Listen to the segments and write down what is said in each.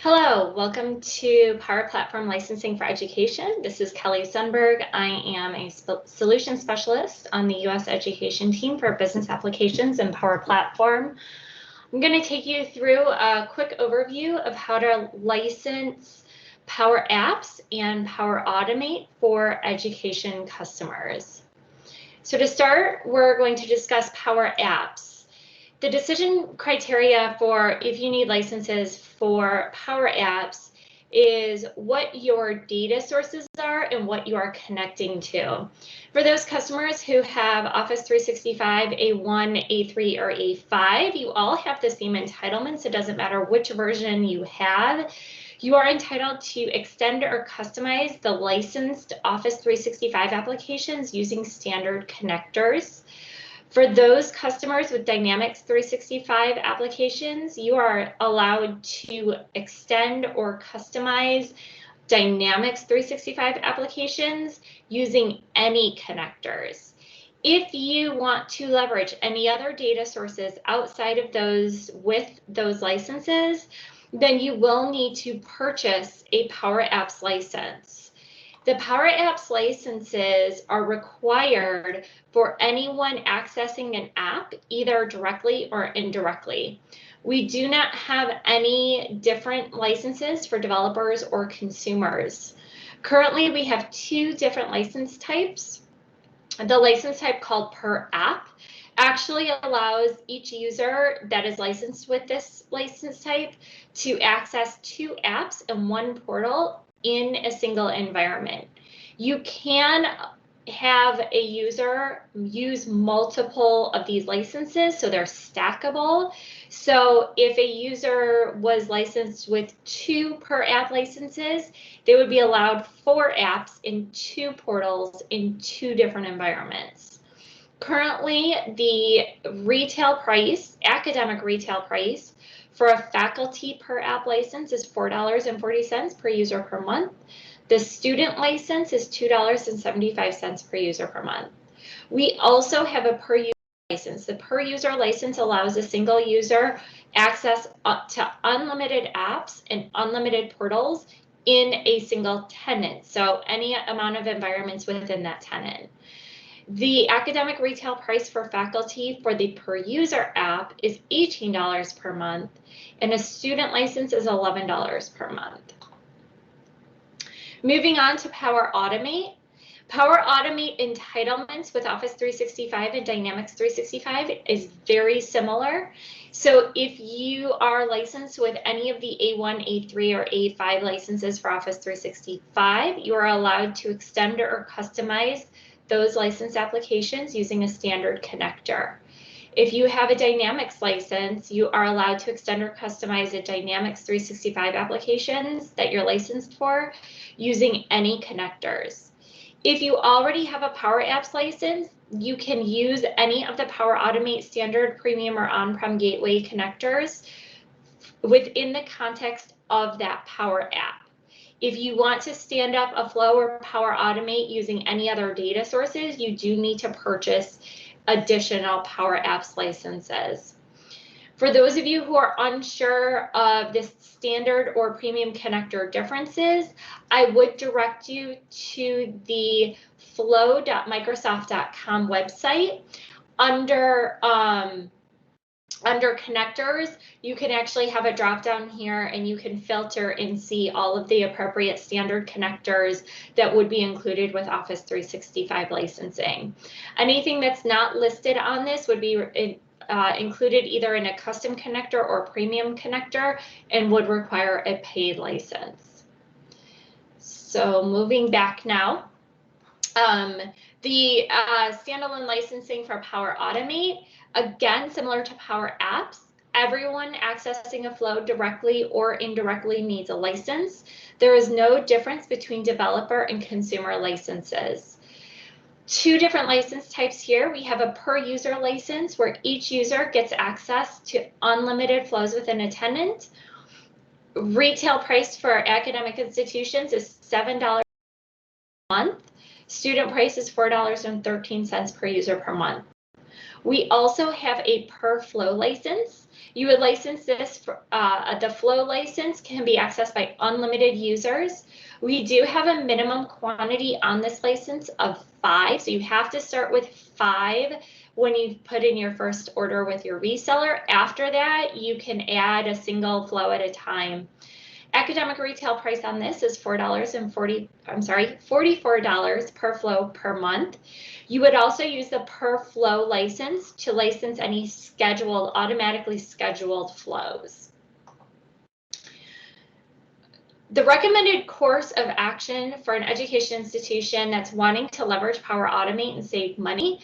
Hello, welcome to Power Platform Licensing for Education. This is Kelly Sundberg. I am a solution specialist on the U.S. education team for business applications and Power Platform. I'm going to take you through a quick overview of how to license Power Apps and Power Automate for education customers. So to start, we're going to discuss Power Apps. The decision criteria for if you need licenses for Power Apps is what your data sources are and what you are connecting to. For those customers who have Office 365 A1, A3, or A5, you all have the same entitlements. It doesn't matter which version you have. You are entitled to extend or customize the licensed Office 365 applications using standard connectors. For those customers with Dynamics 365 applications, you are allowed to extend or customize Dynamics 365 applications using any connectors. If you want to leverage any other data sources outside of those with those licenses, then you will need to purchase a Power Apps license. The Power Apps licenses are required for anyone accessing an app, either directly or indirectly. We do not have any different licenses for developers or consumers. Currently, we have two different license types. The license type called Per App actually allows each user that is licensed with this license type to access two apps in one portal in a single environment. You can have a user use multiple of these licenses, so they're stackable. So if a user was licensed with two Per App licenses, they would be allowed 4 apps in 2 portals in 2 different environments. Currently, the retail price, academic retail price, for a faculty Per App license is $4.40 per user per month. The student license is $2.75 per user per month. We also have a per user license. The per user license allows a single user access to unlimited apps and unlimited portals in a single tenant, so any amount of environments within that tenant. The academic retail price for faculty for the per user app is $18 per month, and a student license is $11 per month. Moving on to Power Automate. Power Automate entitlements with Office 365 and Dynamics 365 is very similar. So if you are licensed with any of the A1, A3, or A5 licenses for Office 365, you are allowed to extend or customize those license applications using a standard connector. If you have a Dynamics license, you are allowed to extend or customize the Dynamics 365 applications that you're licensed for using any connectors. If you already have a Power Apps license, you can use any of the Power Automate standard, premium, or on-prem gateway connectors within the context of that Power App. If you want to stand up a Flow or Power Automate using any other data sources, you do need to purchase additional Power Apps licenses. For those of you who are unsure of the standard or premium connector differences, I would direct you to the flow.microsoft.com website. Under connectors, you can actually have a drop down here and you can filter and see all of the appropriate standard connectors that would be included with Office 365 licensing. Anything that's not listed on this would be included either in a custom connector or premium connector and would require a paid license. So moving back now, the standalone licensing for Power Automate, again, similar to Power Apps, everyone accessing a flow directly or indirectly needs a license. There is no difference between developer and consumer licenses. 2 different license types here. We have a per user license where each user gets access to unlimited flows within a tenant. Retail price for academic institutions is $7 a month. Student price is $4.13 per user per month. We also have a per flow license. You would license this for the flow license can be accessed by unlimited users. We do have a minimum quantity on this license of 5, so you have to start with 5 when you put in your first order with your reseller. After that, you can add a single flow at a time. Academic retail price on this is $44 per flow per month. You would also use the per flow license to license any automatically scheduled flows. The recommended course of action for an education institution that's wanting to leverage Power Automate and save money,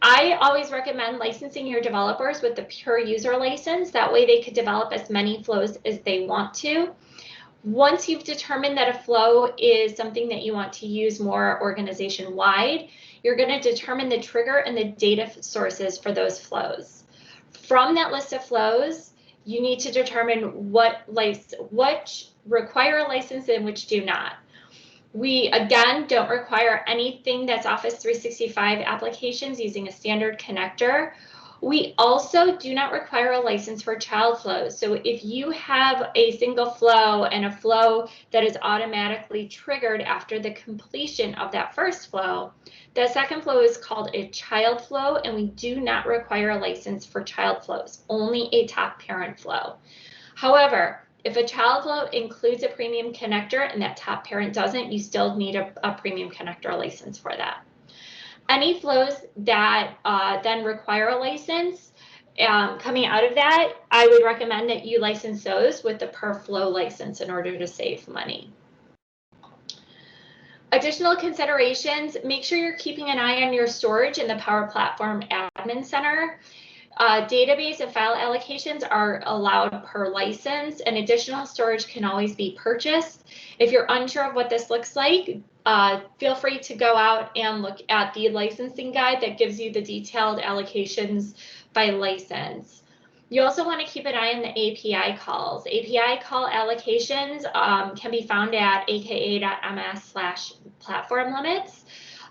I always recommend licensing your developers with the pure user license. That way they could develop as many flows as they want to. Once you've determined that a flow is something that you want to use more organization-wide, you're going to determine the trigger and the data sources for those flows. From that list of flows, you need to determine what require a license and which do not. We, again, don't require anything that's Office 365 applications using a standard connector. We also do not require a license for child flows. So if you have a single flow and a flow that is automatically triggered after the completion of that first flow, the second flow is called a child flow, and we do not require a license for child flows, only a top parent flow. However, if a child flow includes a premium connector and that top parent doesn't, you still need a premium connector license for that. Any flows that then require a license, coming out of that, I would recommend that you license those with the per flow license in order to save money. Additional considerations, make sure you're keeping an eye on your storage in the Power Platform Admin Center. Database and file allocations are allowed per license, and additional storage can always be purchased. If you're unsure of what this looks like, feel free to go out and look at the licensing guide that gives you the detailed allocations by license. You also want to keep an eye on the API calls. API call allocations can be found at aka.ms/platform limits.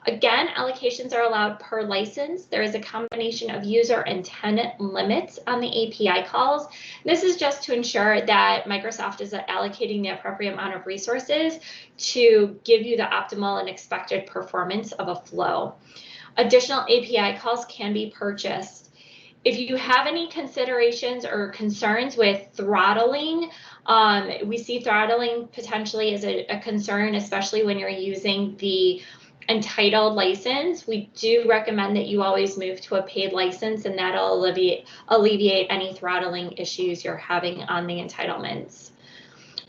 Again, allocations are allowed per license. There is a combination of user and tenant limits on the API calls. This is just to ensure that Microsoft is allocating the appropriate amount of resources to give you the optimal and expected performance of a flow. Additional API calls can be purchased. If you have any considerations or concerns with throttling, we see throttling potentially as a concern, especially when you're using the entitled license. We do recommend that you always move to a paid license, and that'll alleviate any throttling issues you're having on the entitlements.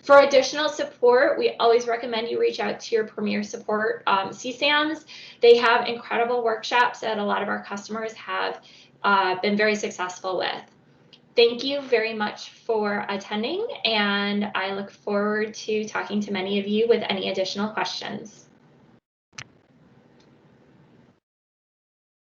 For additional support, we always recommend you reach out to your Premier Support CSAMs. They have incredible workshops that a lot of our customers have been very successful with. Thank you very much for attending, and I look forward to talking to many of you with any additional questions.